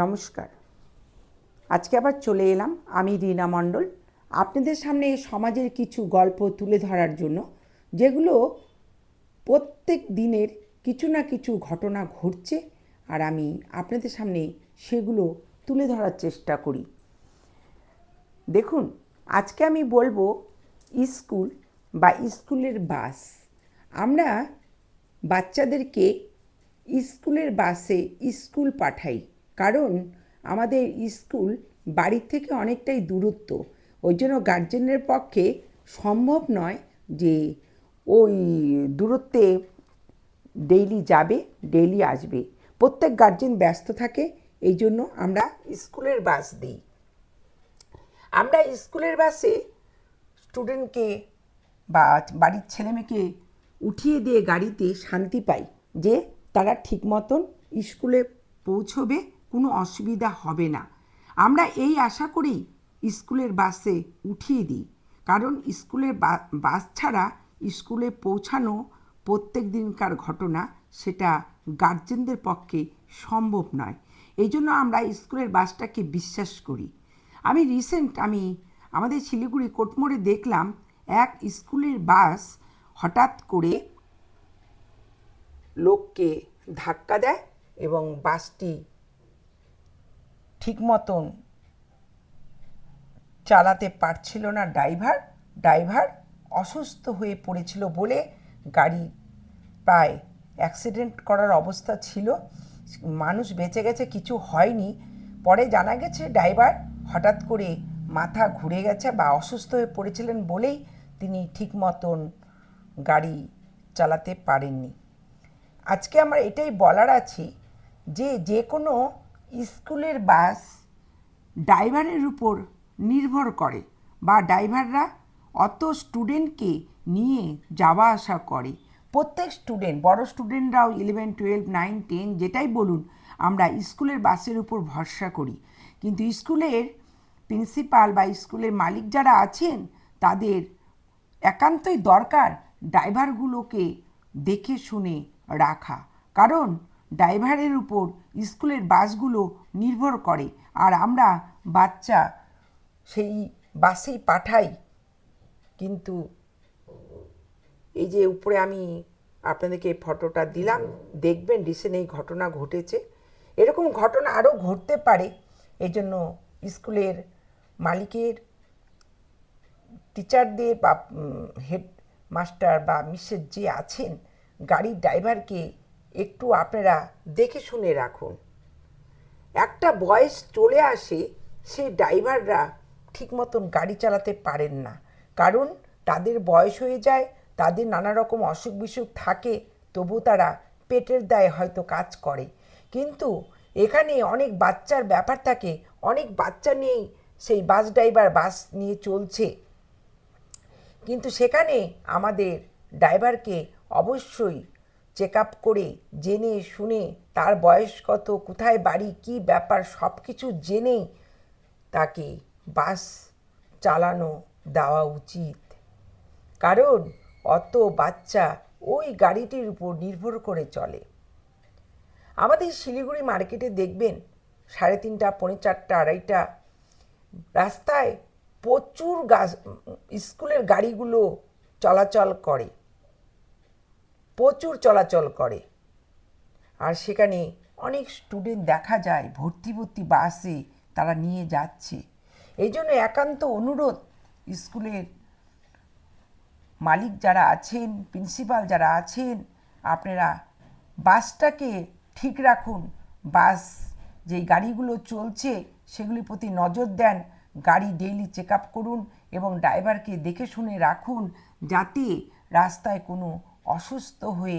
নমস্কার। আজকে আবার চলে এলাম আমি রীনা মণ্ডল আপনাদের সামনে সমাজের কিছু গল্প তুলে ধরার জন্য, যেগুলো প্রত্যেক দিনের কিছু না কিছু ঘটনা ঘটছে আর আমি আপনাদের সামনে সেগুলো তুলে ধরার চেষ্টা করি। দেখুন, আজকে আমি বলবো স্কুল বা স্কুলের বাস। আমরা বাচ্চাদেরকে স্কুলের বাসে স্কুল পাঠাই, কারণ আমাদের স্কুল বাড়ির থেকে অনেকটাই দূরত্ব। ওই জন্য গার্জেনের পক্ষে সম্ভব নয় যে ওই দূরত্বে ডেইলি যাবে, ডেইলি আসবে। প্রত্যেক গার্জেন ব্যস্ত থাকে, এই জন্য আমরা স্কুলের বাস দিই। আমরা স্কুলের বাসে স্টুডেন্টকে বা বাড়ির ছেলেমেয়েকে উঠিয়ে দিয়ে গাড়িতে শান্তি পাই যে তারা ঠিক মতন স্কুলে পৌঁছবে, কোনো অসুবিধা হবে না। আমরা এই আশা করেই স্কুলের বাসে উঠিয়ে দিই, কারণ স্কুলের বাস ছাড়া স্কুলে পৌঁছানো প্রত্যেক দিনকার ঘটনা, সেটা গার্জেনদের পক্ষে সম্ভব নয়। এই জন্য আমরা স্কুলের বাসটাকে বিশ্বাস করি। আমি আমাদের শিলিগুড়ি কোটমোড়ে দেখলাম এক স্কুলের বাস হঠাৎ করে লোককে ধাক্কা দেয় এবং বাসটি ঠিক মতন চালাতে পারছিল না ড্রাইভার অসুস্থ হয়ে পড়েছিল বলে গাড়ি প্রায় অ্যাক্সিডেন্ট করার অবস্থা ছিল। মানুষ বেঁচে গেছে, কিছু হয়নি। পরে জানা গেছে ড্রাইভার হঠাৎ করে মাথা ঘুরে গেছে বা অসুস্থ হয়ে পড়েছিলেন বলেই তিনি ঠিক মতন গাড়ি চালাতে পারেননি। আজকে আমার এটাই বলার আছে যে যে কোনো স্কুলের বাস ড্রাইভারের উপর নির্ভর করে, বা ড্রাইভাররা অত স্টুডেন্টকে নিয়ে যাওয়া আসা করে। প্রত্যেক স্টুডেন্ট, বড় স্টুডেন্টরাও 11, 12, 9, 10 যেটাই বলুন, আমরা স্কুলের বাসের উপর ভরসা করি। কিন্তু স্কুলের প্রিন্সিপাল বা স্কুলের মালিক যারা আছেন, তাদের একান্তই দরকার ড্রাইভারগুলোকে দেখে শুনে রাখা, কারণ ড্রাইভারের উপর স্কুলের বাসগুলো নির্ভর করে। আর আমরা বাচ্চা সেই বাসেই পাঠাই। কিন্তু এই যে উপরে আমি আপনাদেরকে ফটোটা দিলাম, দেখবেন রিসেন্ট এই ঘটনা ঘটেছে। এরকম ঘটনা আরও ঘটতে পারে। এই জন্য স্কুলের মালিকের, টিচারদের বা হেড মাস্টার বা মিসেস যে আছেন, গাড়ির ড্রাইভারকে একটু আপনারা দেখে শুনে রাখুন। একটা বয়স চলে আসে, সেই ড্রাইভাররা ঠিক মতন গাড়ি চালাতে পারেন না, কারণ তাদের বয়স হয়ে যায়, তাদের নানা রকম অসুখ বিসুখ থাকে, তবু তারা পেটের দায়ে হয়তো কাজ করে। কিন্তু এখানে অনেক বাচ্চার ব্যাপার থাকে, অনেক বাচ্চা নিয়েই সেই বাস ড্রাইভার বাস নিয়ে চলছে। কিন্তু সেখানে আমাদের ড্রাইভারকে অবশ্যই চেক আপ করে জেনে শুনে তার বয়স কত, কোথায় বাড়ি, কী ব্যাপার, সব কিছু জেনেই তাকে বাস চালানো দেওয়া উচিত। কারণ অত বাচ্চা ওই গাড়িটির উপর নির্ভর করে চলে। আমাদের শিলিগুড়ি মার্কেটে দেখবেন 3:30, 4:45, 2:30 রাস্তায় প্রচুর স্কুলের গাড়িগুলো প্রচুর চলাচল করে। আর সেখানে অনেক স্টুডেন্ট দেখা যায় ভর্তি বাসে তারা নিয়ে যাচ্ছে। এই জন্য একান্ত অনুরোধ, স্কুলের মালিক যারা আছেন, প্রিন্সিপাল যারা আছেন, আপনারা বাসটাকে ঠিক রাখুন। বাস যেই গাড়িগুলো চলছে সেগুলির প্রতি নজর দেন, গাড়ি ডেইলি চেক আপ করুন এবং ড্রাইভারকে দেখে শুনে রাখুন, যাতে রাস্তায় কোনো অসুস্থ হয়ে